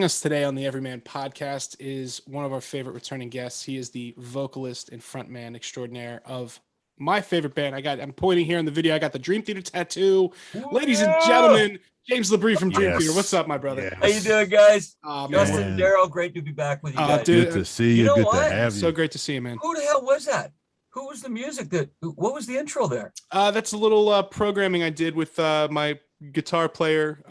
us today on the Everyman podcast is one of our favorite returning guests. He is the vocalist and frontman extraordinaire of my favorite band. I'm pointing here in the video. I got the Dream Theater tattoo. Whoa! Ladies and gentlemen, James LaBrie from Dream Theater. What's up, my brother? Yes. How you doing, guys? Justin, Man. Daryl, great to be back with you guys. Dude, good to see you. You know Good what? to have you. So great to see you, man. Who the hell was that? Who was the music what was the intro there? That's a little programming I did with my guitar player.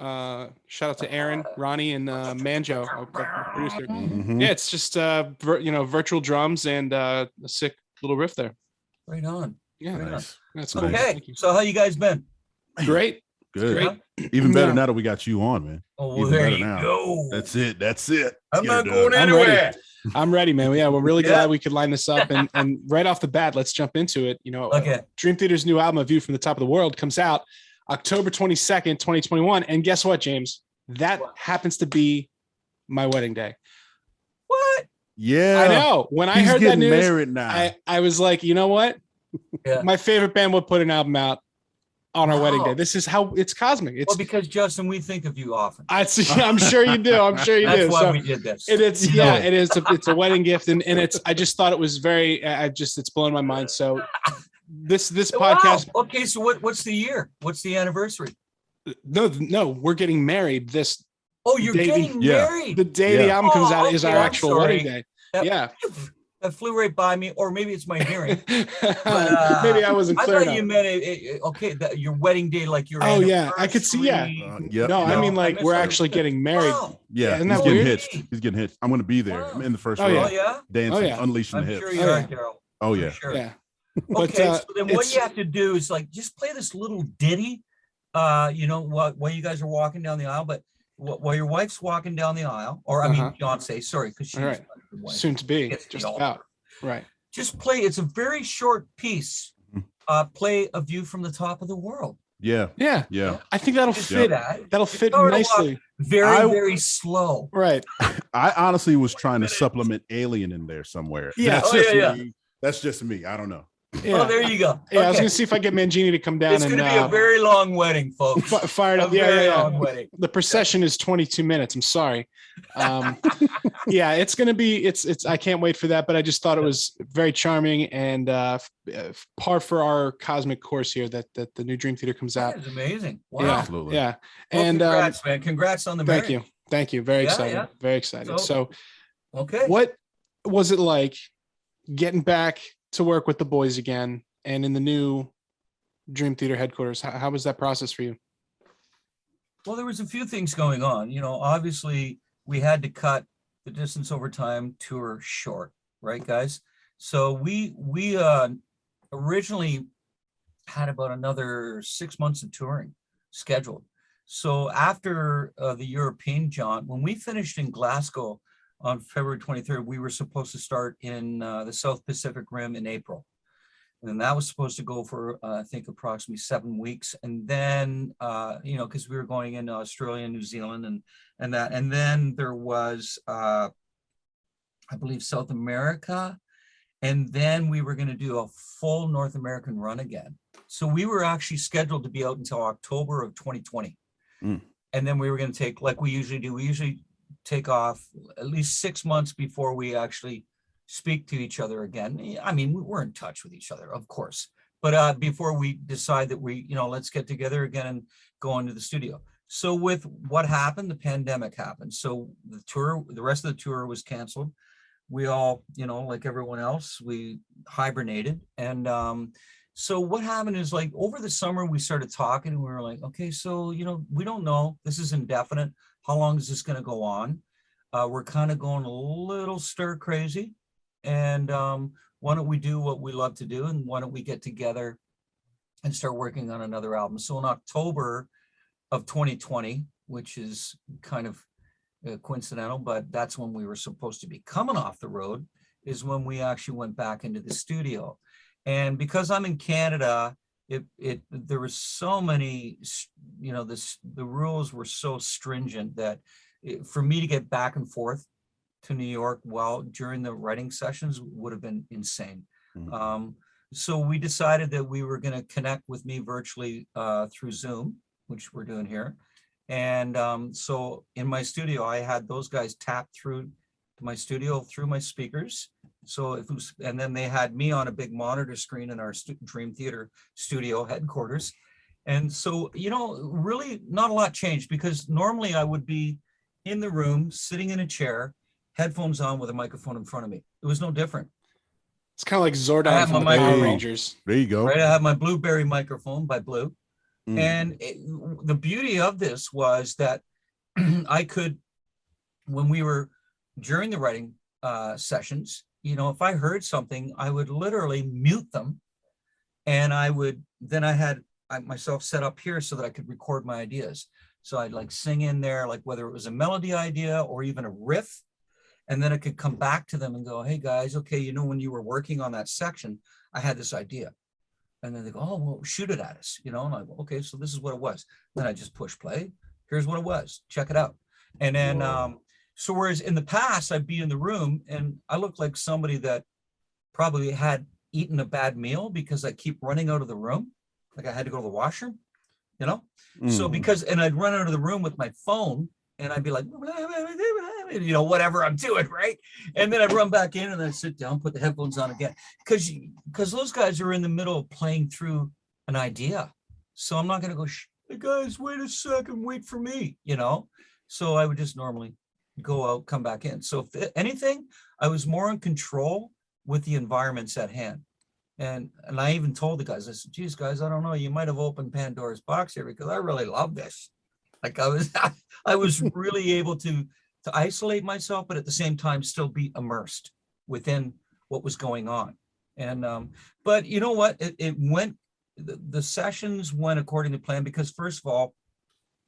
Shout out to Aaron, Ronnie, and Manjo, our producer. Mhm. Yeah, it's just virtual drums and a sick little riff there. Right on. Yeah, Nice. that's cool. Okay, Thank you. so how you guys been? Great. Good. Great. Even better Yeah. now that we got you on, man. Oh, well, Even there better you now. go. That's it. I'm Get not it going done. I'm anywhere. ready. I'm ready, man. Yeah, we're really Yeah. glad we could line this up, and right off the bat, let's jump into it. Okay. Dream Theater's new album, A View from the Top of the World, comes out October 22nd, 2021. And guess what, James? That happens to be my wedding day. What? Yeah. I know. When I He's heard that getting news, married now. I was like, you know what? Yeah. My favorite band would put an album out on our wedding Wow. day. This is how it's cosmic. It's Well, because Justin, we think of you often. I'm sure you do. I'm sure you That's do. why So we did this. it's You know yeah, it is. It's a wedding gift, and it's. I just thought it was very. It's blown my mind. So this Wow. podcast. Okay, so what's the year? What's the anniversary? No, we're getting married. Oh, you're Day- getting yeah. married. The day the Yeah. album comes out is okay, our I'm actual sorry. wedding day. That- Yeah. That flew right by me, or maybe it's my hearing. Maybe I wasn't I clear thought enough. you meant your wedding day, like your Oh, yeah, I could see, yeah. anniversary. Yep. No, I No, mean I like we're misunderstood. actually getting married. Wow. Yeah. isn't He's that getting weird? hitched. He's getting hitched. I'm going to be there. Wow. I'm in the first Oh, row. Oh yeah, Dancing, Oh, yeah. unleashing I'm the hips. sure you Oh, are, yeah. Daryl. Oh, For yeah. sure. Yeah. Okay, so then what it's- you have to do is like just play this little ditty, while you guys are walking down the aisle, but while your wife's walking down the aisle, or I mean Uh-huh. Fiance, sorry, because she's All right. the wife. soon to be Gets the just altar. about right. Just play. It's a very short piece. Play A View from the Top of the World. Yeah. Yeah. Yeah. I think that'll Just fit. do that. That'll fit Start to walk nicely. Very, very slow. Right. I honestly was trying to supplement Alien in there somewhere. Yeah. That's Oh, just yeah, me. That's just me. I don't know. Yeah. Oh, there you go. Yeah, I was Okay. gonna see if I get Mangini to come down It's and going to be a very long wedding, folks. fire it A up. Yeah, very yeah, long yeah. wedding. The procession is 22 minutes. I'm sorry. Yeah, it's gonna be. It's. I can't wait for that. But I just thought it was very charming and par for our cosmic course here. That the new Dream Theater comes out. That is amazing. Wow. Yeah, Absolutely. yeah. Well, And congrats, man. Congrats on the thank marriage. you. Very Yeah, excited. yeah. Very excited. So, Okay. what was it like getting back to work with the boys again and in the new Dream Theater headquarters? How was that process for you? Well, there was a few things going on. Obviously we had to cut the Distance Over Time tour short, right, guys? So we originally had about another 6 months of touring scheduled. So after the European jaunt, when we finished in Glasgow on February 23rd, we were supposed to start in the South Pacific Rim in April. And that was supposed to go for, I think, approximately 7 weeks. And then, because we were going into Australia and New Zealand and that. And then there was, I believe, South America. And then we were going to do a full North American run again. So we were actually scheduled to be out until October of 2020. Mm. And then we were going to take, like we usually do, we usually take off at least 6 months before we actually speak to each other again. I mean, we're in touch with each other, of course, but before we decide that let's get together again and go into the studio. So with what happened, the pandemic happened. So the rest of the tour was canceled. We all, like everyone else, we hibernated. And so what happened is, like, over the summer, we started talking and we were like, okay, so, we don't know. This is indefinite. How long is this going to go on? We're kind of going a little stir crazy. And why don't we do what we love to do? And why don't we get together and start working on another album? So in October of 2020, which is kind of coincidental, but that's when we were supposed to be coming off the road, is when we actually went back into the studio. And because I'm in Canada, there was so many, the rules were so stringent that for me to get back and forth to New York during the writing sessions would have been insane. Mhm. So we decided that we were going to connect with me virtually through Zoom, which we're doing here. And so in my studio, I had those guys tap through to my studio through my speakers. So if it was, and then they had me on a big monitor screen in our Dream Theater studio headquarters. And so, you know, really not a lot changed, because normally I would be in the room, sitting in a chair, headphones on with a microphone in front of me. It was no different. It's kind of like I Zordon have from the my Power microphone. Rangers. There you go. Right, I have my Blueberry microphone by Blue. Mm. And the beauty of this was that I could, when we were during the writing sessions, you know, if I heard something, I would literally mute them. And I had myself set up here so that I could record my ideas. So I'd like sing in there, like whether it was a melody idea or even a riff. And then I could come back to them and go, hey guys, okay, you know, when you were working on that section, I had this idea. And then they go, oh, well, shoot it at us, you know, and I go, okay, so this is what it was. Then I just push play. Here's what it was. Check it out. And then, so whereas in the past, I'd be in the room and I looked like somebody that probably had eaten a bad meal because I keep running out of the room. Like I had to go to the washroom, you know? So and I'd run out of the room with my phone and I'd be like, you know, whatever I'm doing, right? And then I'd run back in and then I'd sit down, put the headphones on again. Because those guys are in the middle of playing through an idea. So I'm not going to go, hey guys, wait a second, wait for me, you know? So I would just normally go out, come back in. So if anything, I was more in control with the environments at hand. And I even told the guys, I said, geez, guys, I don't know, you might have opened Pandora's box here because I really love this. Like I was really able to isolate myself, but at the same time still be immersed within what was going on. And but you know what, the sessions went according to plan, because first of all,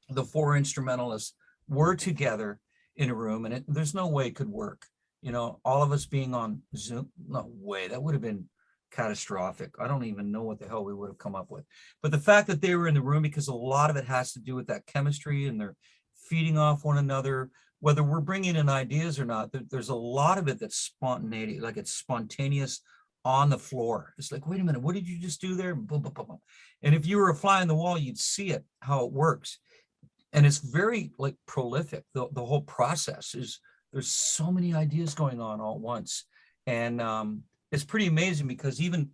the 4 instrumentalists were together in a room, and there's no way it could work, you know, all of us being on Zoom. No way, that would have been catastrophic. I don't even know what the hell we would have come up with. But the fact that they were in the room, because a lot of it has to do with that chemistry, and they're feeding off one another, whether we're bringing in ideas or not. There's a lot of it that's spontaneity, like it's spontaneous on the floor. It's like, wait a minute, what did you just do there? Boom, boom, boom, boom. And if you were a fly on the wall, you'd see it, how it works. And it's very like prolific. The whole process is, there's so many ideas going on all at once. And it's pretty amazing, because even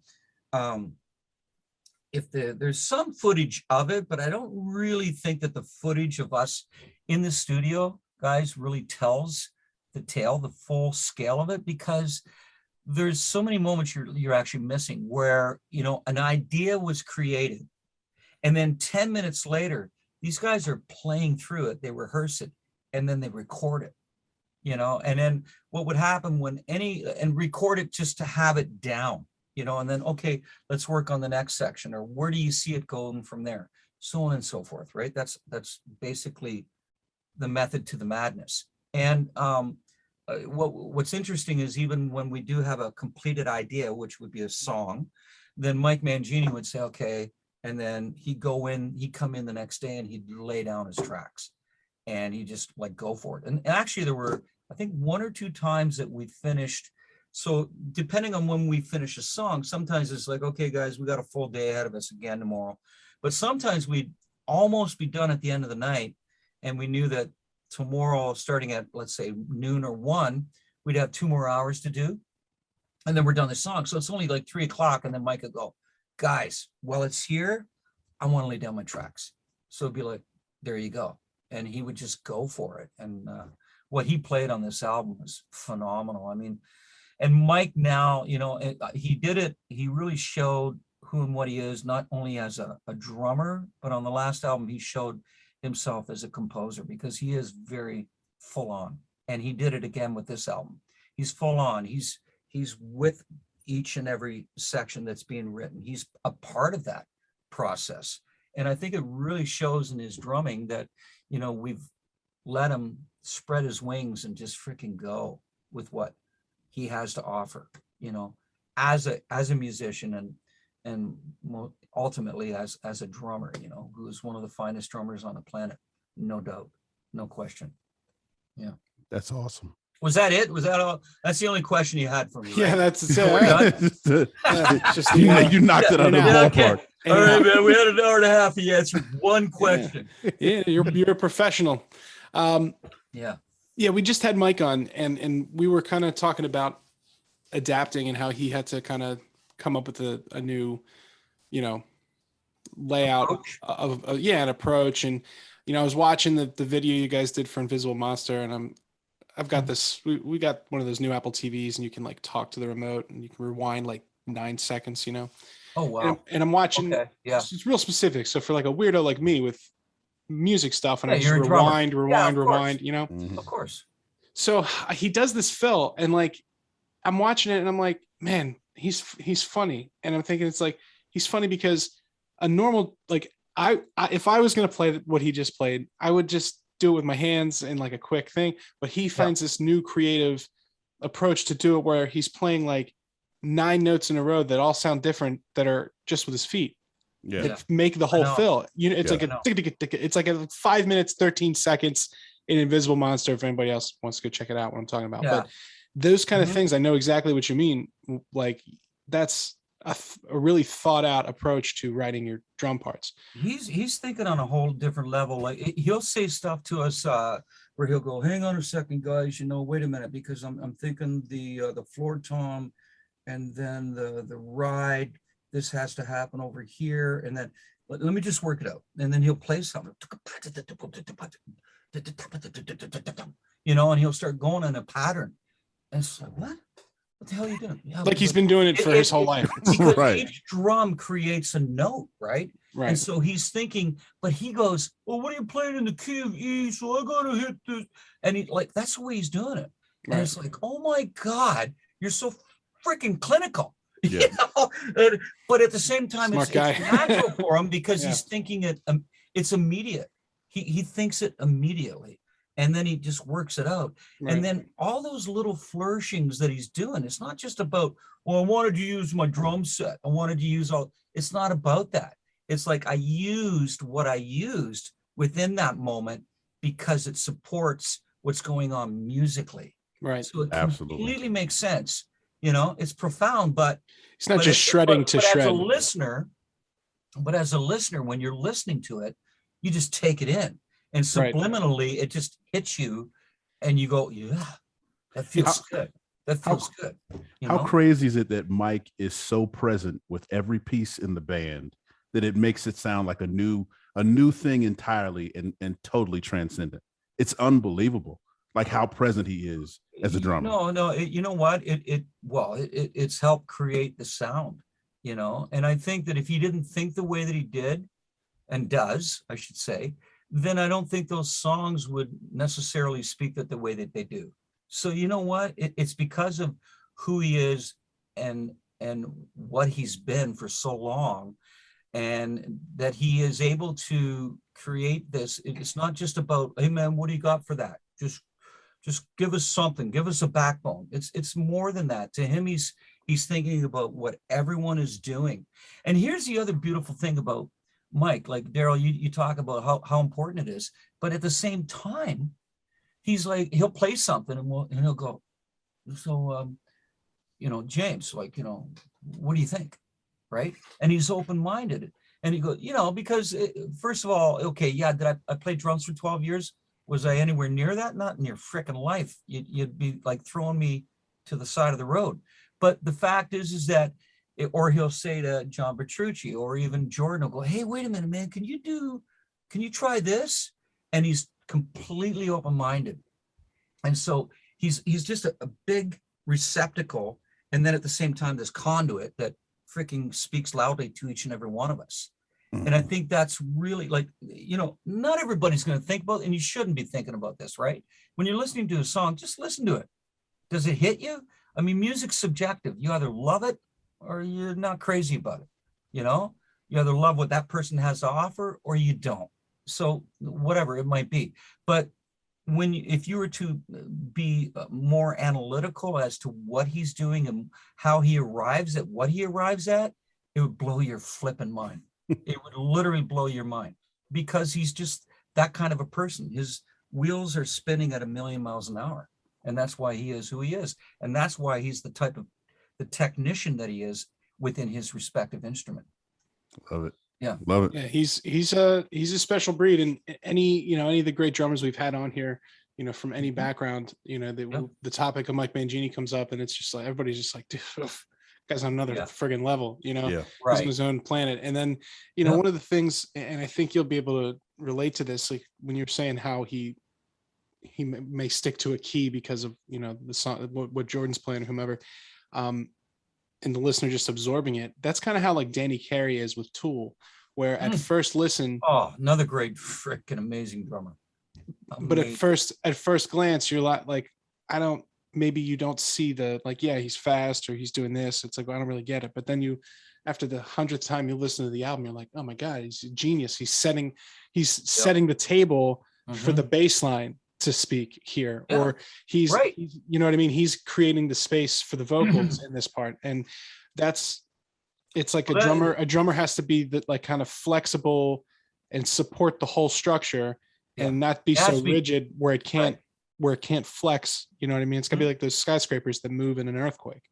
if there's some footage of it, but I don't really think that the footage of us in the studio, guys, really tells the tale, the full scale of it, because there's so many moments you're actually missing where, you know, an idea was created, and then 10 minutes later, these guys are playing through it, they rehearse it, and then they record it, you know. And then what would happen and record it just to have it down, you know, and then, okay, let's work on the next section, or where do you see it going from there, so on and so forth, right? That's basically the method to the madness. And what's interesting is, even when we do have a completed idea, which would be a song, then Mike Mangini would say, okay, and then he'd come in the next day and he'd lay down his tracks and he just like go for it. And actually there were, I think, 1 or 2 times that we finished. So depending on when we finish a song, sometimes it's like, okay, guys, we got a full day ahead of us again tomorrow. But sometimes we'd almost be done at the end of the night, and we knew that tomorrow, starting at, let's say, noon or 1, we'd have 2 more hours to do, and then we're done the song. So it's only like 3 o'clock, and then Mike would go, guys, while it's here, I want to lay down my tracks. So it'd be like, there you go. And he would just go for it. And what he played on this album was phenomenal. I mean, and Mike now, you know, he did it. He really showed who and what he is, not only as a drummer, but on the last album, he showed himself as a composer, because he is very full on. And he did it again with this album. He's full on. He's with each and every section that's being written. He's a part of that process. And I think it really shows in his drumming that, you know, we've let him spread his wings and just freaking go with what he has to offer, you know, as a musician, and ultimately as a drummer, you know, who's one of the finest drummers on the planet, no doubt, no question. Yeah. That's awesome. Was that it? Was that all? That's the only question you had for me, right? Yeah, that's you knocked it out of the ballpark. All right, man. We had an hour and a half. He answered one question. Yeah, you're a professional. Yeah. Yeah, we just had Mike on, and we were kind of talking about adapting and how he had to kind of come up with a new, layout Approach. of an approach. And I was watching the video you guys did for Invisible Monster, and I've got this. We got one of those new Apple TVs, and you can like talk to the remote, and you can rewind like 9 seconds. Oh wow. And I'm watching. Okay. Yeah. It's real specific. So for like a weirdo like me with music stuff, and I just you're a drummer. rewind, Mhm. Of course. So he does this fill, and like I'm watching it, and I'm like, man, he's funny, and I'm thinking it's like he's funny because a normal like I if I was gonna play what he just played, I would just do it with my hands and like a quick thing. But he finds this new creative approach to do it where he's playing like 9 notes in a row that all sound different that are just with his feet. Yeah. That make the whole fill. It's like it's like a 5 minutes, 13 seconds in Invisible Monster. If anybody else wants to go check it out, what I'm talking about. Yeah. But those kind of things, I know exactly what you mean. Like that's a really thought out approach to writing your drum parts. He's thinking on a whole different level. Like he'll say stuff to us where he'll go, hang on a second, guys, wait a minute, because I'm thinking the floor tom and then the ride, this has to happen over here, and then let me just work it out. And then he'll play something, and he'll start going in a pattern. And it's like, what the hell are you doing? Yeah, like he's been doing it for his whole life. Because Right. each drum creates a note, right? Right. And so he's thinking, but he goes, well, what are you playing in the key of E? So I gotta hit this. And he like, that's the way he's doing it. And it's like, oh my God, you're so freaking clinical. Yeah. But at the same time, Smart it's guy. natural for him because Yeah. he's thinking it, it's immediate. He thinks it immediately. And then he just works it out. Right. And then all those little flourishings that he's doing, it's not just about, well, I wanted to use my drum set. I wanted to use it's not about that. It's like I used what I used within that moment because it supports what's going on musically. Right. So it Absolutely. completely makes sense. It's profound, but It's not just shredding to shred. As a listener, when you're listening to it, you just take it in. And Right. subliminally, it just hits you and you go, yeah, that feels good. That feels good. How crazy is it that Mike is so present with every piece in the band that it makes it sound like a new thing entirely and totally transcendent? It's unbelievable, like how present he is as a drummer. No, you know what? It's helped create the sound, and I think that if he didn't think the way that he did and does, I should say, then I don't think those songs would necessarily speak that the way that they do. So you know what? It's because of who he is and what he's been for so long, and that he is able to create this. It's not just about, hey man, what do you got for that? Just give us something, give us a backbone. It's more than that. To him, he's thinking about what everyone is doing. And here's the other beautiful thing about Mike, like Daryl, you talk about how important it is, but at the same time, he's like, he'll play something and he'll go, so, James, like, what do you think? Right. And he's open-minded, and he goes, because first of all, okay, yeah, did I play drums for 12 years? Was I anywhere near that? Not in your freaking life. You'd be like throwing me to the side of the road. But the fact is that, or he'll say to John Petrucci or even Jordan, will go, hey, wait a minute, man, can you try this? And he's completely open-minded. And so he's just a big receptacle. And then at the same time, this conduit that freaking speaks loudly to each and every one of us. And I think that's really like, not everybody's going to think about, and you shouldn't be thinking about this, right? When you're listening to a song, just listen to it. Does it hit you? I mean, music's subjective. You either love it or you're not crazy about it. You either love what that person has to offer or you don't. So whatever it might be. But if you were to be more analytical as to what he's doing and how he arrives at what he arrives at, it would blow your flipping mind. It would literally blow your mind, because he's just that kind of a person. His wheels are spinning at 1,000,000 miles an hour. And that's why he is who he is. And that's why he's the type of the technician that he is within his respective instrument. Love it. Yeah. Love it. Yeah, he's a special breed, and any of the great drummers we've had on here, from any background, the topic of Mike Mangini comes up, and it's just like everybody's just like, dude, guy's on another friggin' level, Yeah. he's Right. on his own planet. And then one of the things, and I think you'll be able to relate to this, like when you're saying how he may stick to a key because of the song, what Jordan's playing or whomever, and the listener just absorbing it. That's kind of how like Danny Carey is with Tool, where at first listen, another great freaking amazing drummer. But at first glance, you're like, maybe you don't see the, like, yeah, he's fast or he's doing this. It's like, well, I don't really get it. But then after the 100th time you listen to the album, you're like, oh my God, he's a genius. He's setting the table for the bass line to speak here, or he's you know what I mean? He's creating the space for the vocals in this part. And it's like a drummer has to be like kind of flexible and support the whole structure and not be so rigid where it can't flex. You know what I mean? It's gonna be like those skyscrapers that move in an earthquake.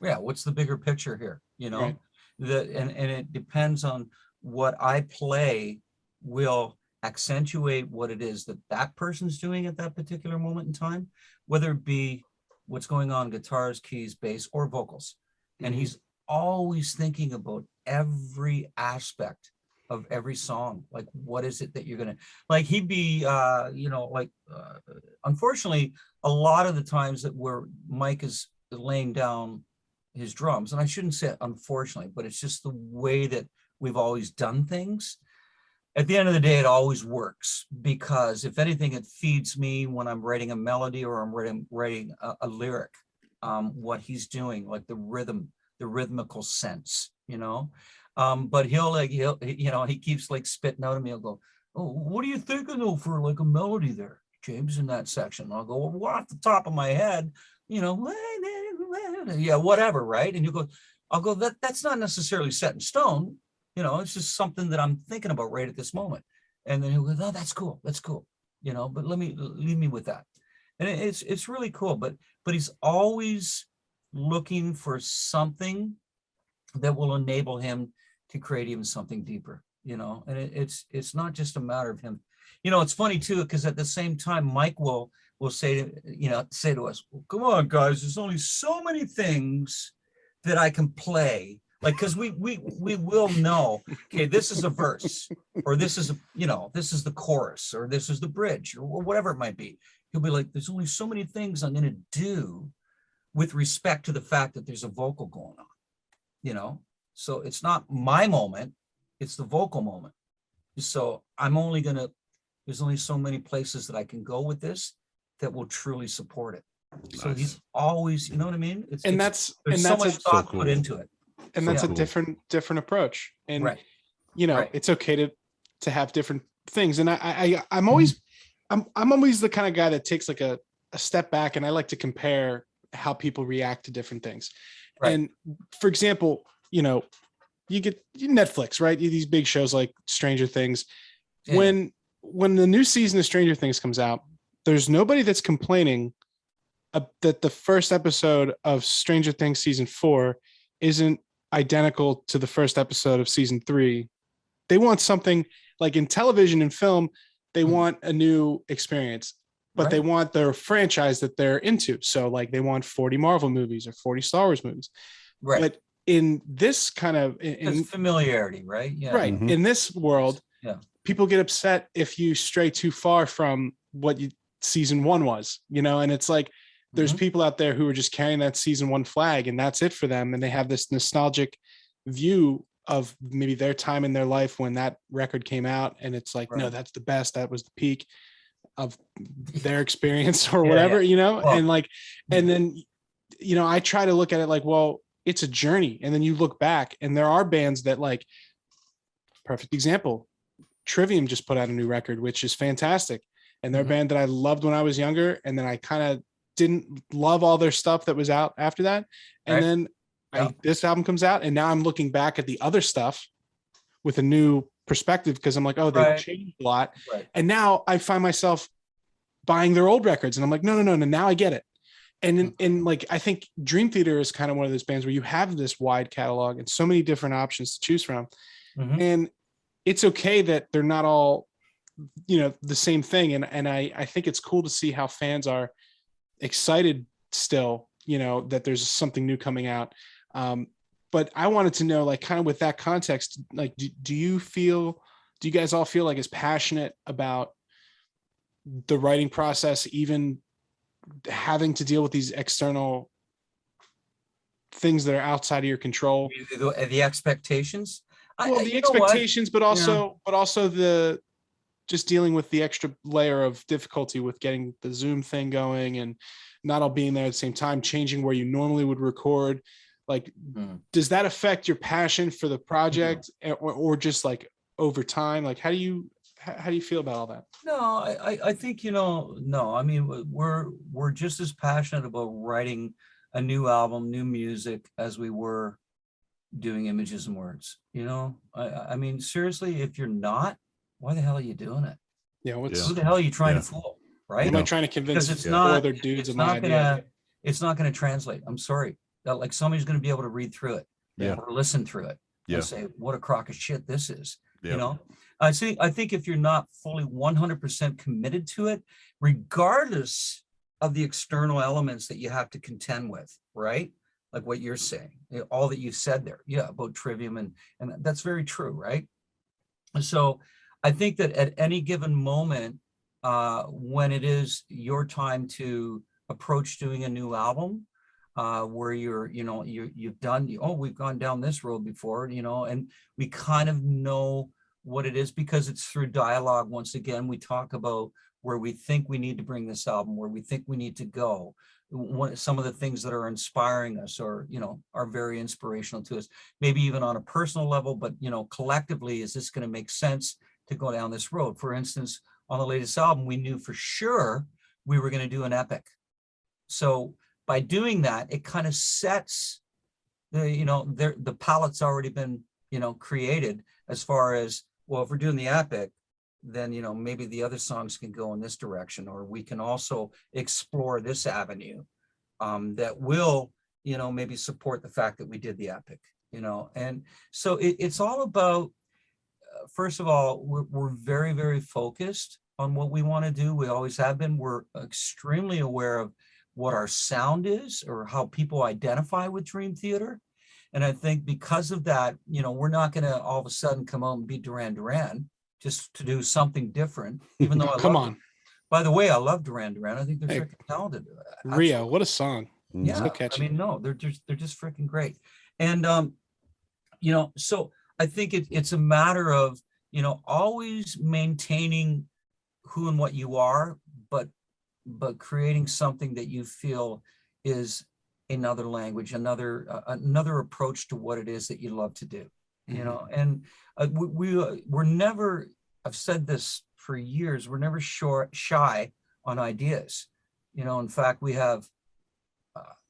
Yeah. What's the bigger picture here? And it depends on what I play will accentuate what it is that person's doing at that particular moment in time, whether it be what's going on guitars, keys, bass, or vocals. And he's always thinking about every aspect of every song. Like, what is it that you're gonna like? He'd be unfortunately, a lot of the times that where Mike is laying down his drums, and I shouldn't say unfortunately, but it's just the way that we've always done things. At the end of the day, it always works, because if anything, it feeds me when I'm writing a melody or I'm writing a lyric, what he's doing, like the rhythm, the rhythmical sense, but he keeps like spitting out at me. I'll go, oh, what are you thinking though for like a melody there, James, in that section? I'll go, well, off the top of my head, yeah, whatever, right? And I'll go, that's not necessarily set in stone. It's just something that I'm thinking about right at this moment. And then he'll go, oh, that's cool. But leave me with that. And it's really cool. But he's always looking for something that will enable him to create even something deeper, and it's not just a matter of him. It's funny too, because at the same time, Mike will say to us, well, come on, guys, there's only so many things that I can play. Like, because we will know, okay, this is a verse, or this is this is the chorus, or this is the bridge, or whatever it might be. He'll be like, there's only so many things I'm going to do with respect to the fact that there's a vocal going on, So it's not my moment, it's the vocal moment. So there's only so many places that I can go with this that will truly support it. Nice. So he's always, you know what I mean? There's so much thought put into it. And that's a different approach. And it's okay to have different things. And I'm always the kind of guy that takes like a step back, and I like to compare how people react to different things. Right. And for example, you get Netflix, right? These big shows like Stranger Things. Yeah. When the new season of Stranger Things comes out, there's nobody that's complaining that the first episode of Stranger Things season 4 isn't identical to the first episode of season 3. They want something like in television and film, they want a new experience, but they want their franchise that they're into. So like they want 40 Marvel movies or 40 Star Wars movies. Right. But in this kind of in familiarity, right? Yeah. Right. Mm-hmm. In this world, people get upset if you stray too far from what season 1 was, and it's like, there's people out there who are just carrying that season 1 flag, and that's it for them. And they have this nostalgic view of maybe their time in their life when that record came out. And it's like, no, that's the best. That was the peak of their experience or whatever, and like, and then, I try to look at it like, well, it's a journey. And then you look back, and there are bands that, like, perfect example, Trivium just put out a new record, which is fantastic. And they're a band that I loved when I was younger. And then I kind of didn't love all their stuff that was out after that. And then this album comes out, and now I'm looking back at the other stuff with a new perspective, because I'm like, oh, they've changed a lot. Right. And now I find myself buying their old records, and I'm like, no, now I get it. And like, I think Dream Theater is kind of one of those bands where you have this wide catalog and so many different options to choose from. And it's okay that they're not all, the same thing. And I think it's cool to see how fans are excited still, that there's something new coming out. But I wanted to know, like, kind of with that context, like, do you guys all feel like as passionate about the writing process, even having to deal with these external things that are outside of your control? The expectations. Well, the expectations, but also the just dealing with the extra layer of difficulty with getting the Zoom thing going and not all being there at the same time, changing where you normally would record. Like, does that affect your passion for the project, or just like over time? Like, how do you feel about all that? No, I think, no, I mean, we're just as passionate about writing a new album, new music, as we were doing Images and Words. I mean, seriously, if you're not, why the hell are you doing it? Yeah. Who the hell are you trying to fool? Right? Am I trying to convince Because other dudes of my idea? It's not going to translate. I'm sorry. That, like, somebody's going to be able to read through it or listen through it and say, what a crock of shit this is. I think if you're not fully 100% committed to it, regardless of the external elements that you have to contend with, right? Like what you're saying, all that you said there, about Trivium, and that's very true, right? So I think that at any given moment, when it is your time to approach doing a new album, where we've gone down this road before, and we kind of know what it is, because it's through dialogue. Once again, we talk about where we think we need to bring this album, where we think we need to go, some of the things that are inspiring us, or are very inspirational to us, maybe even on a personal level, but collectively, is this going to make sense to go down this road? For instance, on the latest album, we knew for sure we were going to do an epic. So by doing that, it kind of sets the palette's already been created, as far as, well, if we're doing the epic, then maybe the other songs can go in this direction, or we can also explore this avenue that will maybe support the fact that we did the epic. And so it's all about, first of all, we're very, very focused on what we want to do. We always have been. We're extremely aware of what our sound is, or how people identify with Dream Theater. And I think because of that, we're not going to all of a sudden come out and be Duran Duran just to do something different, even though Come on. By the way, I love Duran Duran. I think they're freaking talented. Rio, what a song. Yeah, so catchy. I mean, no, they're just freaking great. And so I think it's a matter of always maintaining who and what you are, but creating something that you feel is another language, another approach to what it is that you love to do. And we're never, I've said this for years, we're never shy on ideas. In fact, we have,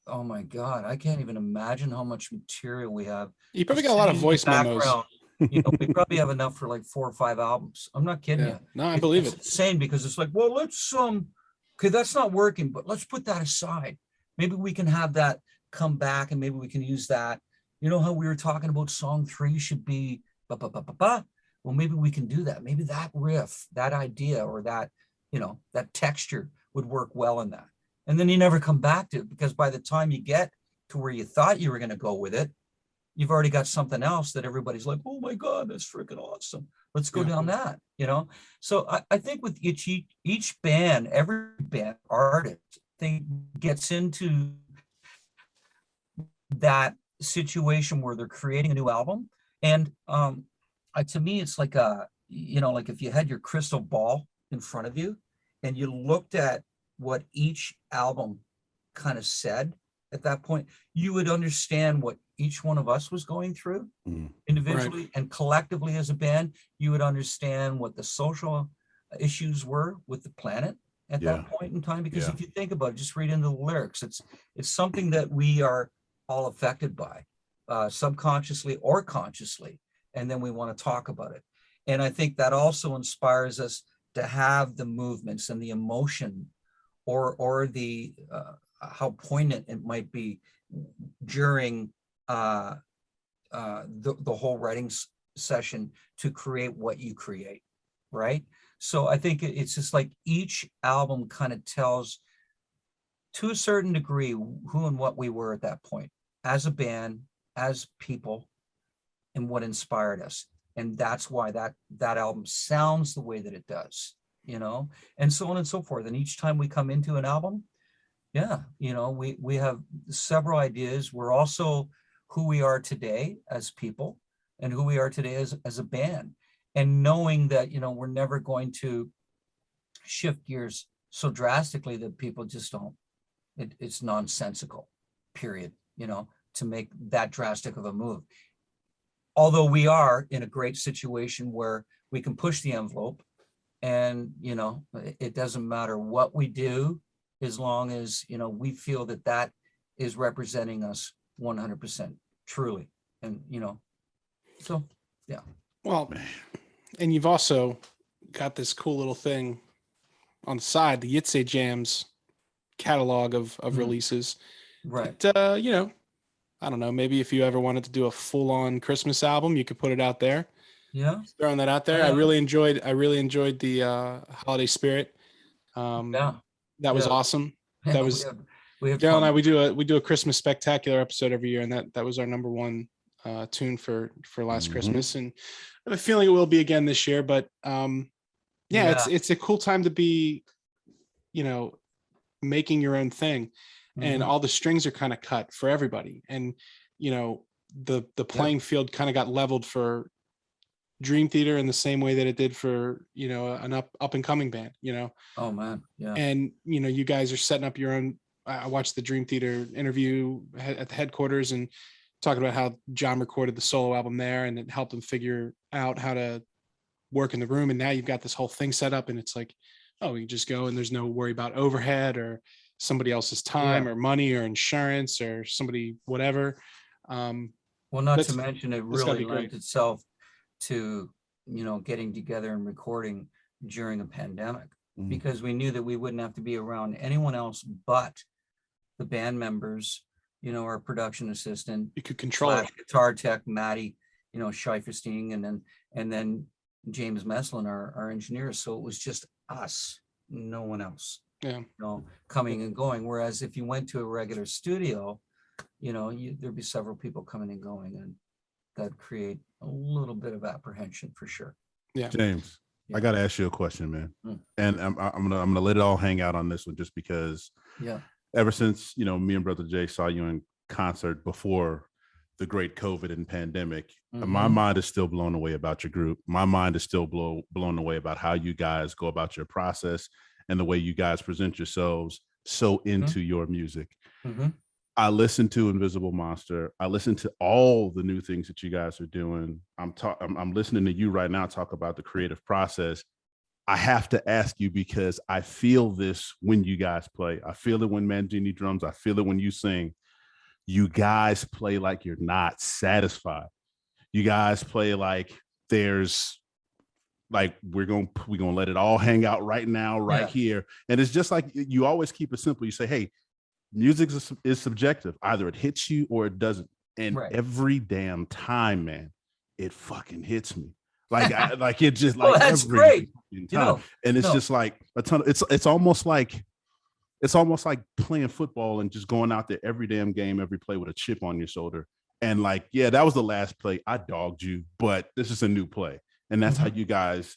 oh my God, I can't even imagine how much material we have. You probably got a lot of voice memos. We probably have enough for like 4 or 5 albums. I'm not kidding you. No, I believe it. It's insane, because it's like, well, let's, okay, that's not working, but let's put that aside. Maybe we can have that come back, and maybe we can use that. How we were talking about song 3 should be ba ba ba ba ba. Well, maybe we can do that. Maybe that riff, that idea, or that, that texture would work well in that. And then you never come back to it, because by the time you get to where you thought you were going to go with it, you've already got something else that everybody's like, oh my God, that's freaking awesome. Let's go down that, So I think with each band, every band artist gets into that situation where they're creating a new album. And to me, it's like like if you had your crystal ball in front of you and you looked at what each album kind of said at that point, you would understand what each one of us was going through individually, right, and collectively as a band. You would understand what the social issues were with the planet at that point in time, because if you think about it, just read into the lyrics, it's something that we are all affected by, subconsciously or consciously, and then we want to talk about it. And I think that also inspires us to have the movements and the emotion, or the how poignant it might be during the whole writing session to create what you create, right? So I think it's just like each album kind of tells, to a certain degree, who and what we were at that point as a band, as people, and what inspired us. And that's why that album sounds the way that it does, you know, and so on and so forth. And each time we come into an album, yeah, you know, we have several ideas. We're also who we are today as people and who we are today as a band. And knowing that, you know, we're never going to shift gears so drastically that people just don't, it's nonsensical, period, you know, to make that drastic of a move. Although we are in a great situation where we can push the envelope and, you know, it doesn't matter what we do, as long as, you know, we feel that that is representing us 100% truly. And, you know, so, yeah. Well, and you've also got this cool little thing on the side, the Yitse Jams catalog of releases. Right. But, you know, I don't know, maybe if you ever wanted to do a full-on Christmas album, you could put it out there. Yeah. Just throwing that out there. I really enjoyed the Holiday Spirit. That was awesome. That was we have Daryl and I, we do a Christmas spectacular episode every year, and that was our number one tune for last Christmas, and I have a feeling it will be again this year. But it's a cool time to be, you know, making your own thing, and all the strings are kind of cut for everybody, and you know the playing field kind of got leveled for Dream Theater in the same way that it did for, you know, an up and coming band, you know. Oh man, yeah. And you know, you guys are setting up your own. I watched the Dream Theater interview at the headquarters and talking about how John recorded the solo album there, and it helped him figure out how to work in the room. And now you've got this whole thing set up, and it's like, oh, you just go and there's no worry about overhead or somebody else's time or money or insurance or somebody whatever. Well, not to mention it really lent itself to, you know, getting together and recording during a pandemic, because we knew that we wouldn't have to be around anyone else but the band members, you know, our production assistant, you could control it, guitar tech Maddie, you know, Scheiferstein, and then James Meslin, our engineers. So it was just us, no one else, you know, coming and going. Whereas if you went to a regular studio, you know, there'd be several people coming and going, and that'd create a little bit of apprehension for sure. Yeah, James, I got to ask you a question, man. And I'm gonna let it all hang out on this one, just because. Yeah. Ever since, you know, me and Brother Jay saw you in concert before the great COVID and pandemic, my mind is still blown away about your group. My mind is still blown away about how you guys go about your process and the way you guys present yourselves so into your music. I listened to Invisible Monster. I listened to all the new things that you guys are doing. I'm listening to you right now talk about the creative process. I have to ask you, because I feel this when you guys play. I feel it when Mangini drums. I feel it when you sing. You guys play like you're not satisfied. You guys play like there's like we're gonna let it all hang out right now, right here. And it's just like you always keep it simple. You say, hey, music is subjective. Either it hits you or it doesn't. And every damn time, man, it fucking hits me. Like it just like that's every great. time. You know, and it's just like a ton of, it's almost like playing football and just going out there every damn game, every play with a chip on your shoulder. And like, yeah, that was the last play. I dogged you, but this is a new play. And that's how you guys,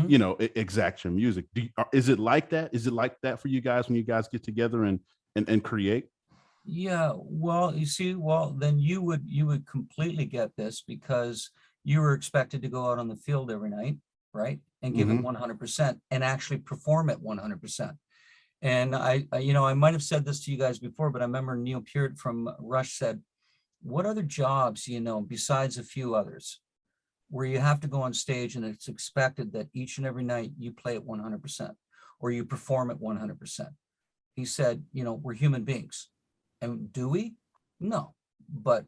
you know, exact your music. Is it like that? Is it like that for you guys when you guys get together and create? Yeah, well, you see, then you would completely get this, because you were expected to go out on the field every night, right? And give it 100% and actually perform at 100%. And I might have said this to you guys before, but I remember Neil Peart from Rush said, what other jobs, you know, besides a few others, where you have to go on stage and it's expected that each and every night you play at 100% or you perform at 100%. He said, you know, we're human beings. And do we? No. But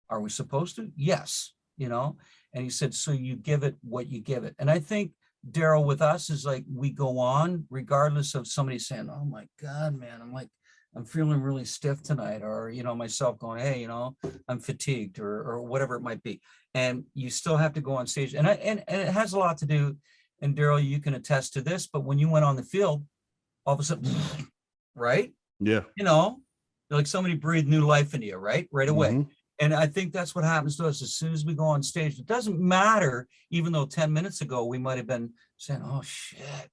are we supposed to? Yes. You know, and he said, so you give it what you give it. And I think, Daryl, with us is like, we go on regardless of somebody saying, oh my God, man. I'm like, I'm feeling really stiff tonight, or, you know, myself going, hey, you know, I'm fatigued, or whatever it might be. And you still have to go on stage. And it has a lot to do, and Daryl, you can attest to this, but when you went on the field, all of a sudden, right? Yeah. You know, like somebody breathed new life into you, right away. Mhm. And I think that's what happens to us as soon as we go on stage. It doesn't matter, even though 10 minutes ago we might have been saying, oh shit,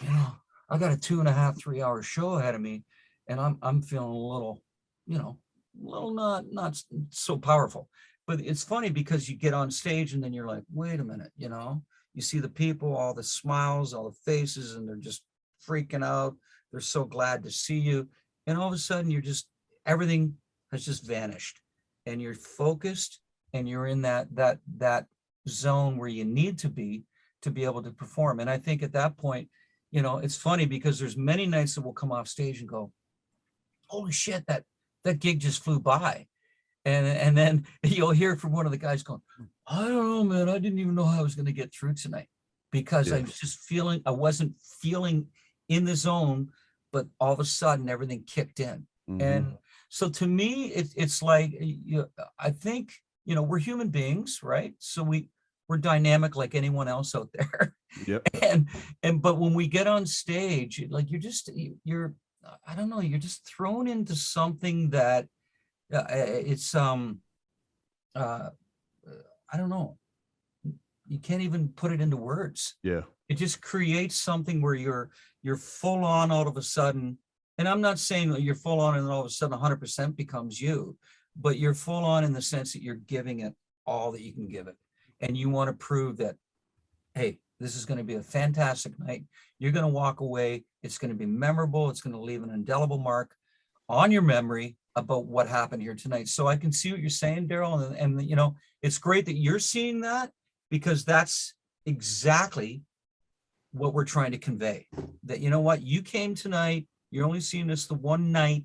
you know, I got a 2.5, 3 hour show ahead of me, and I'm feeling a little, you know, a little not so powerful. But it's funny because you get on stage and then you're like, wait a minute, you know, you see the people, all the smiles, all the faces, and they're just freaking out. They're so glad to see you. And all of a sudden you're just, everything has just vanished, and you're focused, and you're in that zone where you need to be able to perform. And I think at that point, you know, it's funny because there's many nights that we'll come off stage and go, holy shit, that gig just flew by. And then you'll hear from one of the guys going, I don't know, man, I didn't even know how I was going to get through tonight, because I was just feeling, I wasn't feeling in the zone, but all of a sudden everything kicked in. Mhm. And so to me, it's like, I think, you know, we're human beings, right? So we're dynamic like anyone else out there. Yep. But when we get on stage, like you're I don't know, you're just thrown into something that it's I don't know, you can't even put it into words. Yeah. It just creates something where you're full on all of a sudden. And I'm not saying that you're full on and then all of a sudden 100% becomes you, but you're full on in the sense that you're giving it all that you can give it. And you want to prove that, hey, this is going to be a fantastic night. You're going to walk away. It's going to be memorable. It's going to leave an indelible mark on your memory about what happened here tonight. So I can see what you're saying, Daryl. And you know, it's great that you're seeing that, because that's exactly what we're trying to convey. That, you know what, you came tonight, you're only seeing us the one night.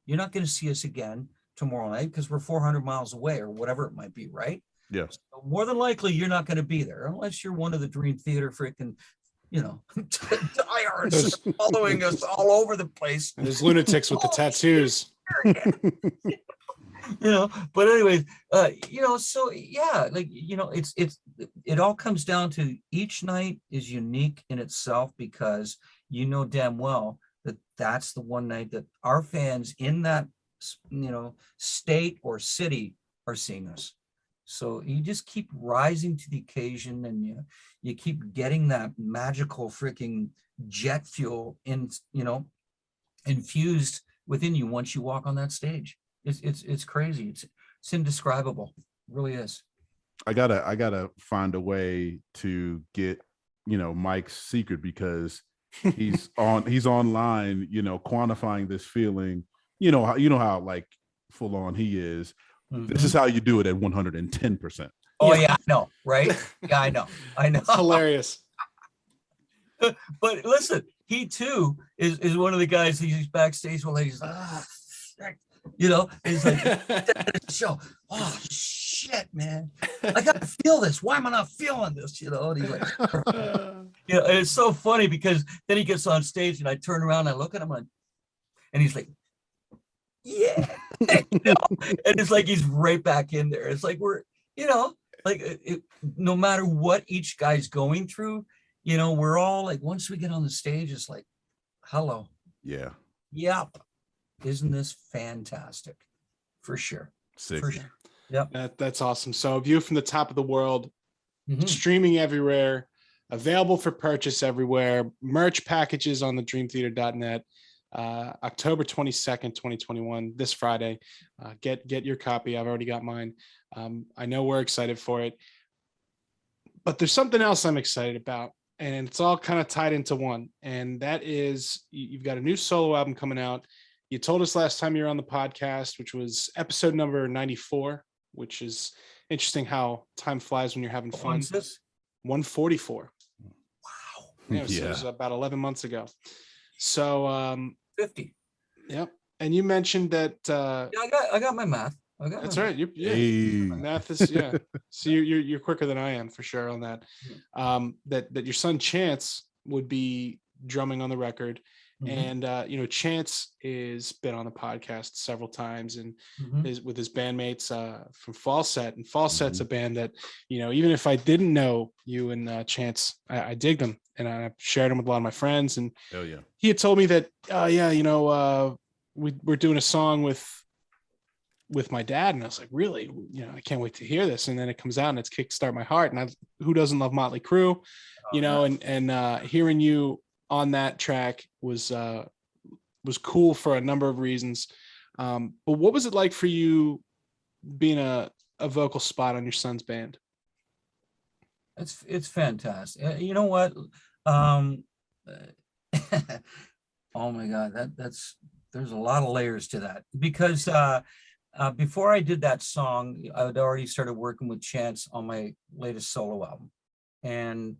You're not going to see us again tomorrow night because we're 400 miles away or whatever it might be, right? Yeah. So more than likely, you're not going to be there unless you're one of the Dream Theater freaking, you know, diehards following us all over the place. And there's lunatics with the tattoos. You know, but anyways, you know, so yeah, like, you know, it all comes down to each night is unique in itself, because you know damn well that that's the one night that our fans in that, you know, state or city are seeing us. So you just keep rising to the occasion, and you keep getting that magical freaking jet fuel in, you know, infused within you once you walk on that stage. It's crazy. It's indescribable. It really is. I gotta find a way to get, you know, Mike's secret, because he's online, you know, quantifying this feeling. You know how like full on he is. Mm-hmm. This is how you do it at 110%. Oh yeah, I know, right? Yeah, I know. It's hilarious. But listen, he too is one of the guys. He's backstage while he's you know, he's like, show. Oh shit, man! I gotta feel this. Why am I not feeling this? You know, and he's like, you know, and it's so funny because then he gets on stage and I turn around and I look at him and he's like, yeah, you know? And it's like he's right back in there. It's like we're, you know, like no matter what each guy's going through, you know, we're all like, once we get on the stage, it's like, hello, Yeah. yep. Isn't this fantastic? For sure. Sick. For sure. Yep. That's awesome. So View from the Top of the World, Mhm. streaming everywhere, available for purchase everywhere, merch packages on the dreamtheater.net, October 22nd, 2021, this Friday. Get your copy. I've already got mine. I know we're excited for it, but there's something else I'm excited about, and it's all kind of tied into one. And that is, you've got a new solo album coming out. You told us last time you were on the podcast, which was episode number 94, which is interesting how time flies when you're having fun. When's this? 144. Wow. Yeah, so it was about 11 months ago. So 50. Yep. And you mentioned that Yeah, I got my math. that's right. Hey. Math is So you're quicker than I am for sure on that. That your son Chance would be drumming on the record, And Chance has been on the podcast several times, and with his bandmates from Falset. And Falset's a band that, even if I didn't know you and Chance, I dig them, and I shared them with a lot of my friends. And hell yeah, he had told me that we're doing a song with my dad, and I was like, really? I can't wait to hear this. And then it comes out and it's Kickstart My Heart, and who doesn't love Motley Crue? And hearing you on that track was cool for a number of reasons. But what was it like for you being a vocal spot on your son's band? It's fantastic. You know what? Oh my God, there's a lot of layers to that, because before I did that song, I had already started working with Chance on my latest solo album. And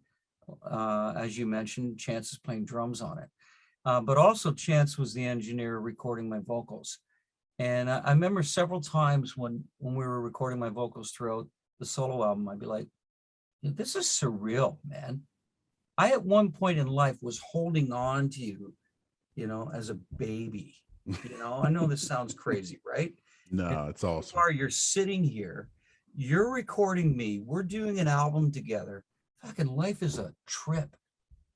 as you mentioned, Chance is playing drums on it. But also Chance was the engineer recording my vocals. And I remember several times when we were recording my vocals throughout the solo album, I'd be like, this is surreal, man. I, at one point in life, was holding on to you, as a baby. I know this sounds crazy, right? No, it's awesome. You're sitting here, you're recording me, we're doing an album together. Fucking life is a trip.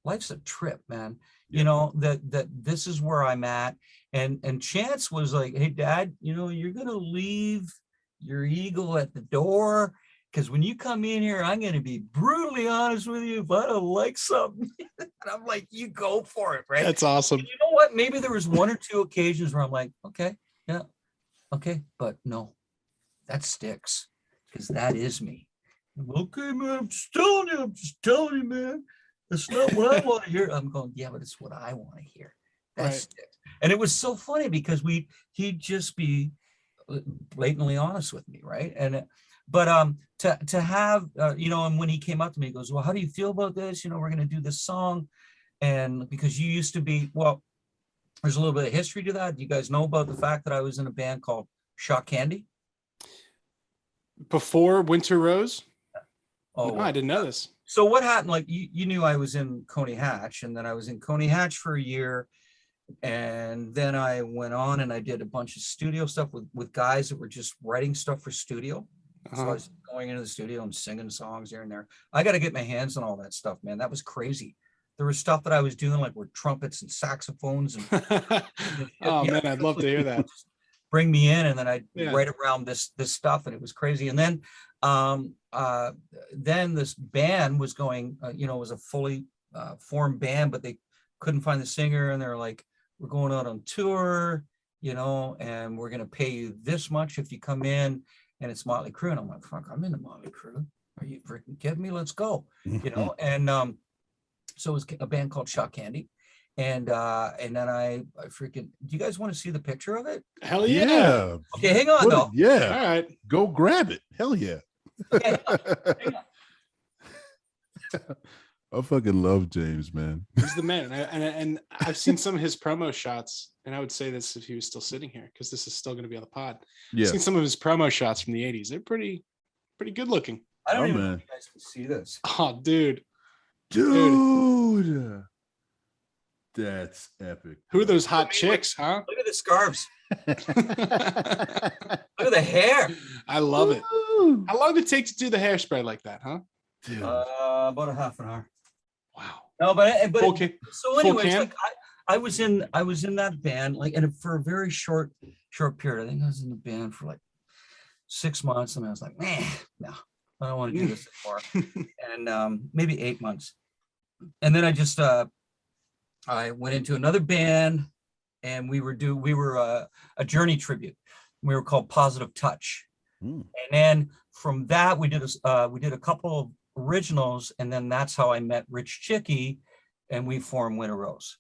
Life's a trip, man. Yeah. That this is where I'm at. And Chance was like, hey, Dad, you're gonna leave your ego at the door, because when you come in here, I'm gonna be brutally honest with you. If I don't like something, and I'm like, you go for it, right? That's awesome. And you know what? Maybe there was one or two occasions where I'm like, okay, yeah, okay, but no, that sticks, because that is me. Okay, man, I'm just telling you, man. That's not what I want to hear. I'm going, yeah, but it's what I want to hear. That sticks. And it was so funny because he'd just be blatantly honest with me, right? And but to have and when he came up to me, he goes, well, how do you feel about this? We're gonna do this song. And because you used to be, well, there's a little bit of history to that. Do you guys know about the fact that I was in a band called Shock Candy? Before Winter Rose? Oh, no, I didn't know this. So what happened? Like you knew I was in Coney Hatch, and then I was in Coney Hatch for a year, and then I went on and I did a bunch of studio stuff with guys that were just writing stuff for studio. So I was going into the studio and singing songs here and there. I got to get my hands on all that stuff, man. That was crazy. There was stuff that I was doing like with trumpets and saxophones and man, I'd love to hear that. Bring me in, and then I'd write around this stuff, and it was crazy. And then this band was going, it was a fully formed band, but they couldn't find the singer, and they're like, we're going out on tour, and we're going to pay you this much if you come in, and it's Motley Crue. And I'm like, fuck, I'm into Motley Crue. Are you freaking kidding me? Let's go. And so it was a band called Shock Candy. And then I freaking, do you guys want to see the picture of it? Hell yeah. Okay, hang on though. Yeah. All right. Go grab it. Hell yeah. Okay, hang on. I fucking love James, man. He's the man. And I've seen some of his promo shots, and I would say this if he was still sitting here, because this is still going to be on the pod. Yeah. I've seen some of his promo shots from the 80s. They're pretty good looking. I don't even know if you guys can see this. Oh, dude. That's epic. Who are those hot chicks, huh? Look at the scarves. Look at the hair. I love it. How long did it take to do the hairspray like that, huh? About a half an hour. Wow. No, but so anyways, can? like I was in that band, like, and for a very short period. I think I was in the band for like 6 months, and I was like, man, no, I don't want to do this anymore. And maybe 8 months, and then I just I went into another band, and we were a Journey tribute. We were called Positive Touch. And then from that we did a couple of originals, and then that's how I met Rich Chicky, and we formed Winter Rose,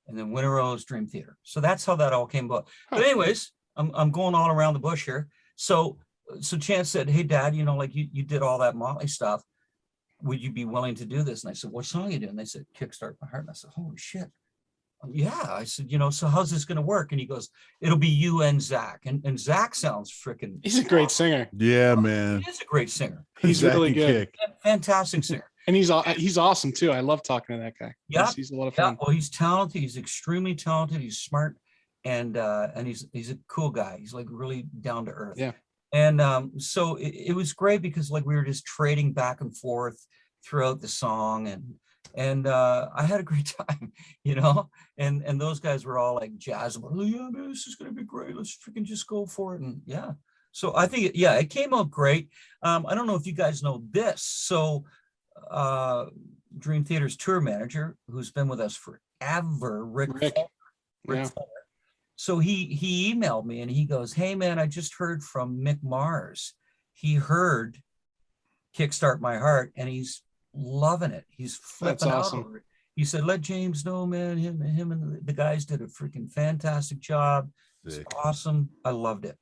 and then Winter Rose Dream Theater. So that's how that all came about. But anyways, I'm going all around the bush here. So Chance said, hey, Dad, like you did all that Motley stuff. Would you be willing to do this? And I said, what song are you doing? And they said, Kickstart My Heart. And I said, holy shit. Yeah. I said, so how's this going to work? And he goes, it'll be you and Zach. And Zach sounds freaking. He's a great singer. Yeah, man. He is a great singer. He's really good. Fantastic singer. And he's awesome too. I love talking to that guy. Yeah, He's a lot of yeah. fun. Well, he's talented. He's extremely talented. He's smart, and he's a cool guy. He's like really down to earth. Yeah. And so it was great because like we were just trading back and forth throughout the song, and I had a great time, you know. And those guys were all like jazzing, oh, yeah, man, this is gonna be great. Let's freaking just go for it. And yeah, so I think it came out great. I don't know if you guys know this. So Dream Theater's tour manager, who's been with us forever, Rick. Yeah. So he emailed me and he goes, hey man, I just heard from Mick Mars. He heard Kickstart My Heart and he's loving it. He's flipping out over it. He said, let James know, man, him and the guys did a freaking fantastic job. It's awesome. I loved it.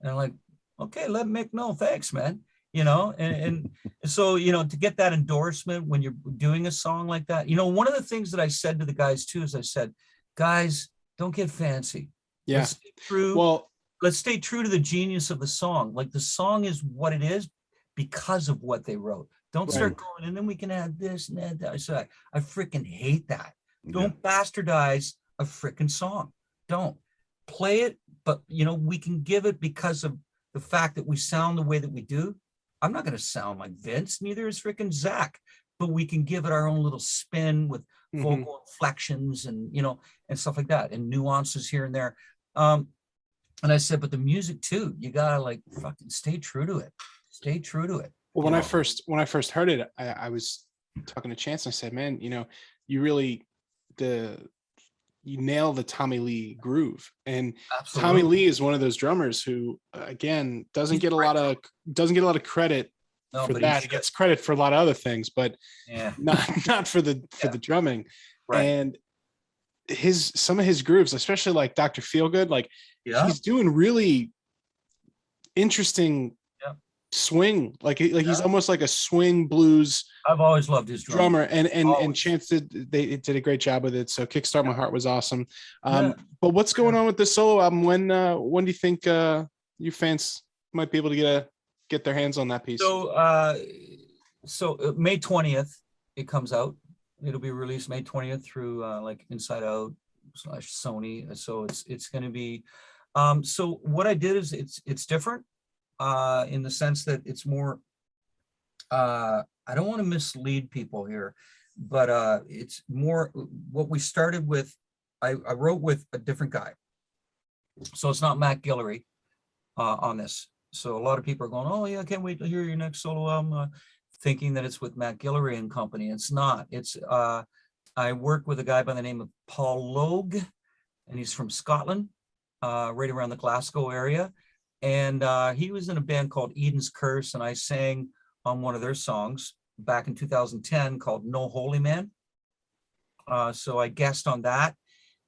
And I'm like, okay, let Mick know. Thanks, man. You know, and so, you know, to get that endorsement when you're doing a song like that, you know, one of the things that I said to the guys too, is I said, guys, don't get fancy. Yeah. Let's stay true. Well, let's stay true to the genius of the song. Like the song is what it is because of what they wrote. Don't start going, and then we can add this and add that. I said, I freaking hate that. Don't bastardize a freaking song. Don't play it, but you know, we can give it because of the fact that we sound the way that we do. I'm not going to sound like Vince, neither is freaking Zach, but we can give it our own little spin with vocal inflections and, you know, and stuff like that, and nuances here and there. And I said, but the music too, you gotta like fucking stay true to it. Stay true to it. Well, when I first heard it, I was talking to Chance and I said, man, you know, you nail the Tommy Lee groove. And absolutely. Tommy Lee is one of those drummers who, again, doesn't get a lot of credit for that. He gets credit for a lot of other things, but not for the drumming. Right. And some of his grooves, especially like Dr. Feelgood, like he's doing really interesting swing, like he's almost like a swing blues. I've always loved his drummer, and Chance did a great job with it. So Kickstart My Heart was awesome. But what's going on with this solo album? When do you think you fans might be able to get their hands on that piece? So May 20th it comes out. It'll be released May 20th through like Inside Out / Sony. So it's going to be. So what I did is it's different. In the sense that it's more, I don't want to mislead people here, but it's more what we started with. I wrote with a different guy. So it's not Matt Guillory on this. So a lot of people are going, oh yeah, I can't wait to hear your next solo album, thinking that it's with Matt Guillory and company. It's not. It's I work with a guy by the name of Paul Logue, and he's from Scotland, right around the Glasgow area. And he was in a band called Eden's Curse, and I sang on one of their songs back in 2010 called No Holy Man. So I guessed on that.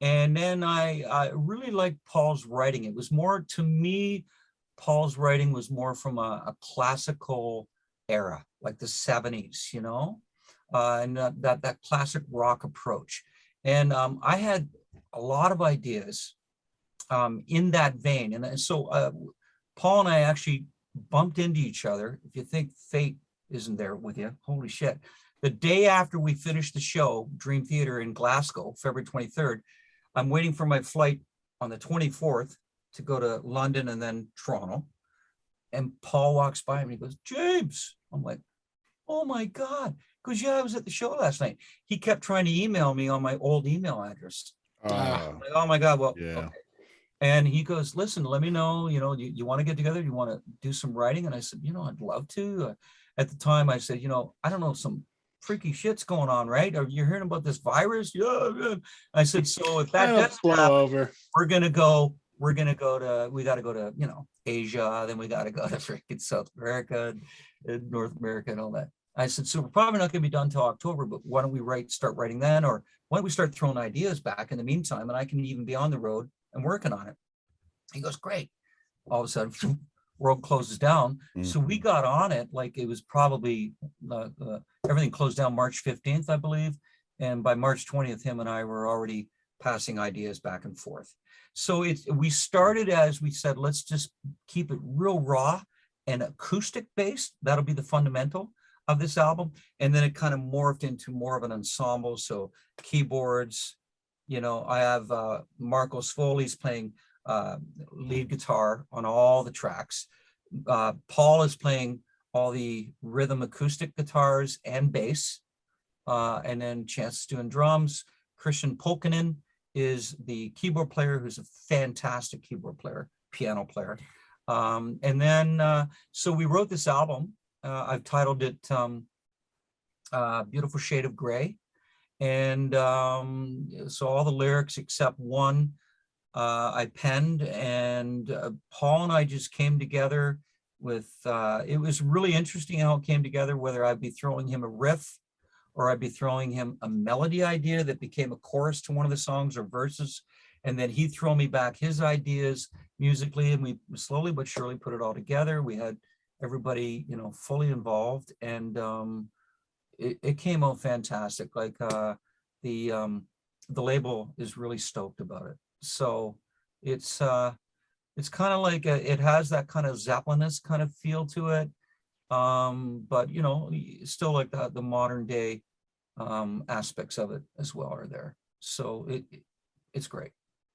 And then I really liked Paul's writing. It was more, to me, Paul's writing was more from a classical era, like the 70s, you know, and that classic rock approach. And I had a lot of ideas in that vein. And so Paul and I actually bumped into each other. If you think fate isn't there with you, holy shit. The day after we finished the show, Dream Theater in Glasgow, February 23rd, I'm waiting for my flight on the 24th to go to London and then Toronto. And Paul walks by me and he goes, James. I'm like, oh my God. Because I was at the show last night. He kept trying to email me on my old email address. Like, oh my God, well, okay. And he goes, listen, let me know, you know, you want to get together? You want to do some writing? And I said, you know, I'd love to. At the time, I said, you know, I don't know, some freaky shit's going on, right? Are you hearing about this virus? Yeah. I said, so if that doesn't happen, over, we got to go to, you know, Asia. Then we got to go to freaking South America and North America and all that. I said, so we're probably not going to be done till October, but why don't we start writing then? Or why don't we start throwing ideas back in the meantime? And I can even be on the road and working on it. He goes, great. All of a sudden, world closes down. So we got on it like it was probably everything closed down March 15th, I believe. And by March 20th, him and I were already passing ideas back and forth. So we started, as we said, let's just keep it real raw and acoustic based. That'll be the fundamental. of this album. And then it kind of morphed into more of an ensemble. So keyboards, you know, I have Marcos Foley's playing lead guitar on all the tracks. Paul is playing all the rhythm acoustic guitars and bass. And then Chance is doing drums. Christian Polkinen is the keyboard player, who's a fantastic keyboard player, piano player. And then, so we wrote this album. I've titled it Beautiful Shade of Gray. And so all the lyrics except one I penned, and Paul and I just came together with, it was really interesting how it came together, whether I'd be throwing him a riff or I'd be throwing him a melody idea that became a chorus to one of the songs or verses. And then he'd throw me back his ideas musically, and we slowly but surely put it all together. We had everybody, you know, fully involved, and it came out fantastic. Like the label is really stoked about it. So it's kind of like it has that kind of Zeppelin-esque kind of feel to it, but you know, still like the modern day aspects of it as well are there. So it's great.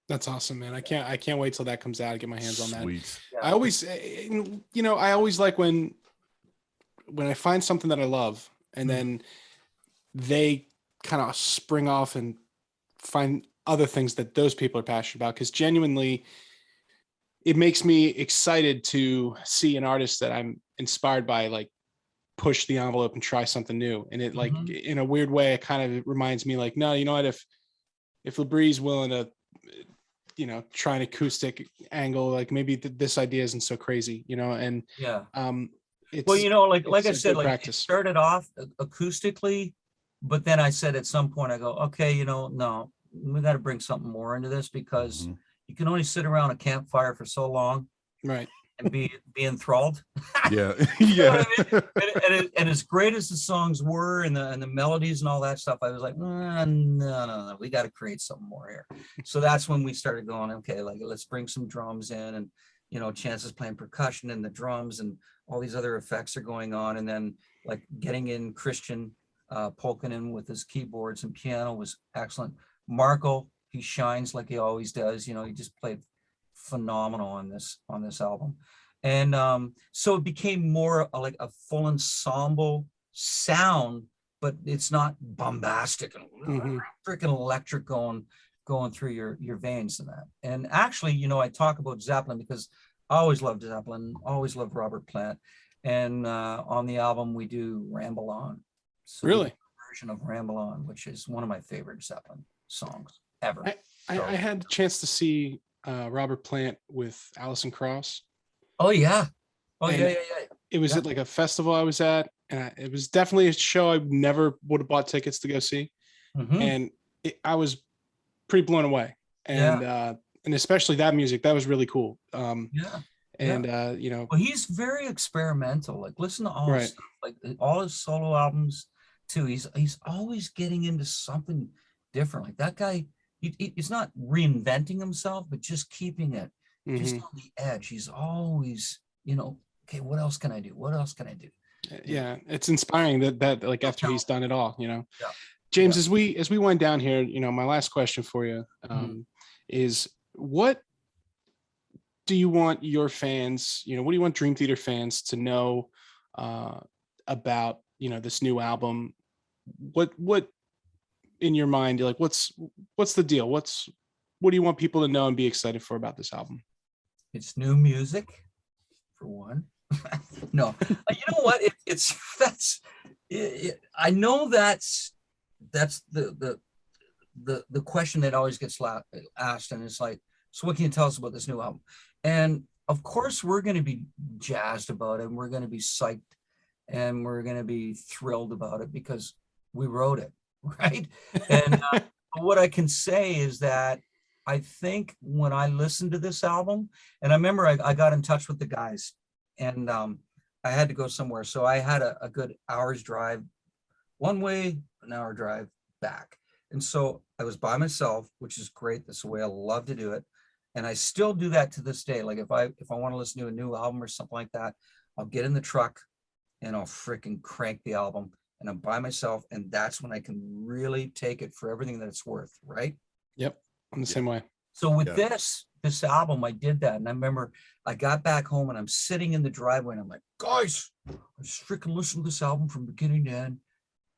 That's awesome, man. I can't wait till that comes out and get my hands on that. Sweet. Yeah. I always, you know, I always like when I find something that I love, and then they kind of spring off and find other things that those people are passionate about, because genuinely it makes me excited to see an artist that I'm inspired by, like, push the envelope and try something new. And it, like, in a weird way, it kind of reminds me, like, no, you know what, if LaBrie's willing to, you know, try an acoustic angle, like maybe this idea isn't so crazy, you know. And Yeah. it's, well, you know, like I said, like practice. it started off acoustically, but then I said at some point, I go, okay, you know, no, we got to bring something more into this, because you can only sit around a campfire for so long, right, and be enthralled. Yeah. You know Yeah. what I mean? And as great as the songs were, and the melodies and all that stuff, I was like, no, we got to create something more here. So that's when we started going, okay, like, let's bring some drums in, and, you know, Chance is playing percussion and the drums, and all these other effects are going on. And then, like, getting in Christian Polkinen with his keyboards and piano was excellent. Marco, he shines like he always does. You know, he just played phenomenal on this album. And so it became more like a full ensemble sound, but it's not bombastic and freaking electric going through your veins and that. And actually, you know, I talk about Zeppelin because I always loved Zeppelin, always loved Robert Plant. And on the album, we do Ramble On. So really, version of Ramble On, which is one of my favorite Zeppelin songs ever. I had a chance to see Robert Plant with Alison Krauss. Oh yeah. Oh, and yeah. It was at like a festival I was at, and it was definitely a show I never would have bought tickets to go see. And I was pretty blown away. And and especially that music, that was really cool. You know, well, he's very experimental. Like, listen to all his stuff, like all his solo albums too. He's always getting into something different. Like that guy, he's not reinventing himself, but just keeping it just on the edge. He's always, you know, okay, what else can I do? What else can I do? Yeah, it's inspiring that like after he's done it all, you know. Yeah. James, as we wind down here, you know, my last question for you is, what do you want your fans, you know, what do you want Dream Theater fans to know about, you know, this new album? What in your mind, you're like, what's the deal? What do you want people to know and be excited for about this album? It's new music, for one. No, you know what? I know that's the question that always gets asked, and it's like, so what can you tell us about this new album? And of course, we're going to be jazzed about it, and we're going to be psyched, and we're going to be thrilled about it because we wrote it, right? And what I can say is that I think when I listened to this album, and I remember I got in touch with the guys, and I had to go somewhere. So I had a good hour's drive one way, an hour drive back. And so I was by myself, which is great. That's the way I love to do it. And I still do that to this day. Like if I want to listen to a new album or something like that, I'll get in the truck and I'll freaking crank the album, and I'm by myself, and that's when I can really take it for everything that it's worth, right? Yep, I'm the same way. So with this album, I did that. And I remember I got back home and I'm sitting in the driveway and I'm like, guys, I just freaking listened to this album from beginning to end.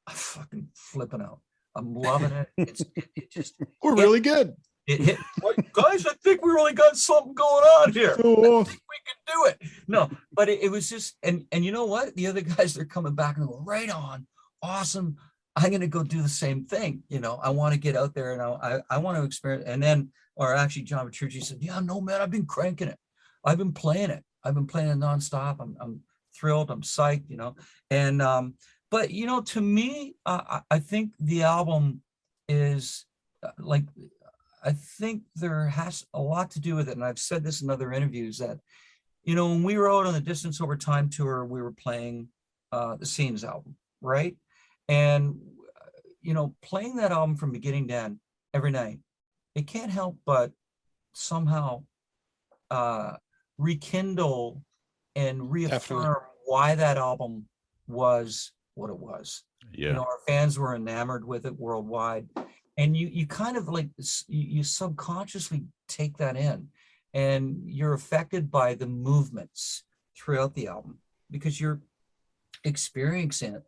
I'm fucking flipping out. I'm loving it. It just We're really good. It hit, like, guys, I think we really got something going on here. I think we can do it. No, but it was just, and you know what? The other guys, they're coming back and go, right on, awesome. I'm going to go do the same thing. You know, I want to get out there and I want to experience. And then, or actually John Petrucci said, yeah, no, man, I've been cranking it. I've been playing it. I've been playing it nonstop. I'm thrilled. I'm psyched, you know? And, but you know, to me, I think the album is like, I think there has a lot to do with it. And I've said this in other interviews that, you know, when we were out on the Distance Over Time tour, we were playing the Scenes album, right? And, you know, playing that album from beginning to end every night, it can't help but somehow rekindle and reaffirm Definitely. why that album was what it was. Yeah. You know, our fans were enamored with it worldwide. And you kind of like, you subconsciously take that in, and you're affected by the movements throughout the album because you're experiencing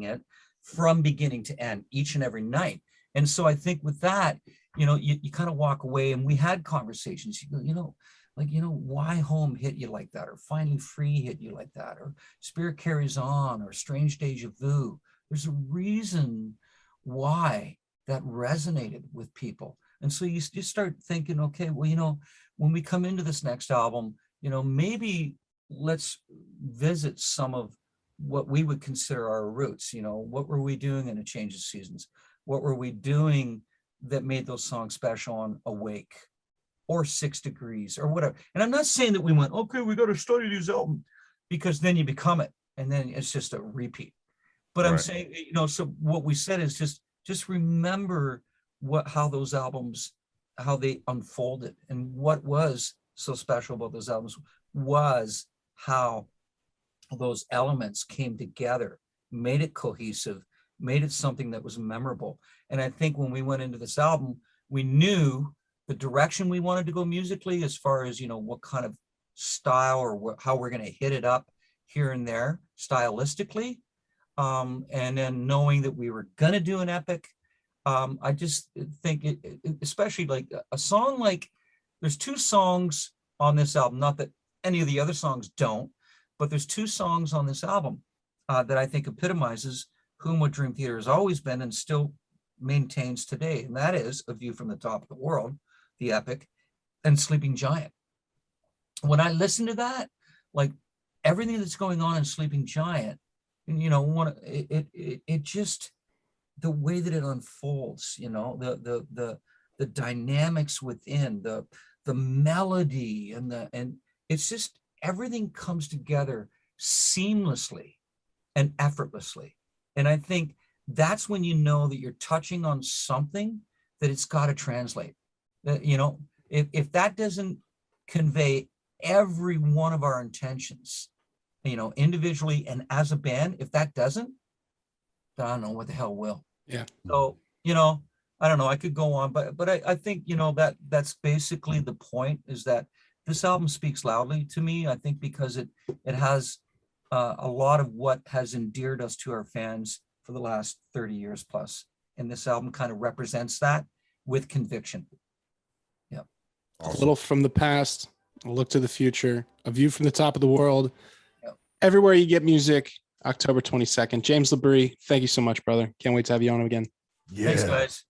it from beginning to end each and every night. And so I think with that, you know, you kind of walk away, and we had conversations, you know, like, you know, why Home hit you like that, or Finally Free hit you like that, or Spirit Carries On, or Strange Deja Vu. There's a reason why that resonated with people. And so you start thinking, okay, well, you know, when we come into this next album, you know, maybe let's visit some of what we would consider our roots. You know, what were we doing in A Change of Seasons? What were we doing that made those songs special on Awake or 6 Degrees or whatever? And I'm not saying that we went, okay, we got to study these albums, because then you become it and then it's just a repeat. But I'm saying, you know, so what we said is just remember how those albums, how they unfolded, and what was so special about those albums was how those elements came together, made it cohesive, made it something that was memorable. And I think when we went into this album, we knew the direction we wanted to go musically, as far as, you know, what kind of style or how we're going to hit it up here and there stylistically. And then knowing that we were going to do an epic, I just think especially like a song like, there's 2 songs on this album, not that any of the other songs don't, but there's 2 songs on this album that I think epitomizes whom what Dream Theater has always been and still maintains today. And that is A View from the Top of the World, the epic, and Sleeping Giant. When I listen to that, like everything that's going on in Sleeping Giant, you know, it just, the way that it unfolds, you know, the dynamics within, the melody and it's just, everything comes together seamlessly and effortlessly. And I think that's when you know that you're touching on something that it's got to translate. You know, if that doesn't convey every one of our intentions, you know, individually and as a band, if that doesn't, I don't know what the hell will. Yeah. So, you know, I don't know, I could go on, but I think, you know, that's basically the point, is that this album speaks loudly to me, I think, because it has a lot of what has endeared us to our fans for the last 30 years plus. And this album kind of represents that with conviction. Yeah. Awesome. A little from the past, a look to the future, A View from the Top of the World. Yep. Everywhere you get music, October 22nd. James LaBrie, thank you so much, brother. Can't wait to have you on again. Yeah. Thanks, guys.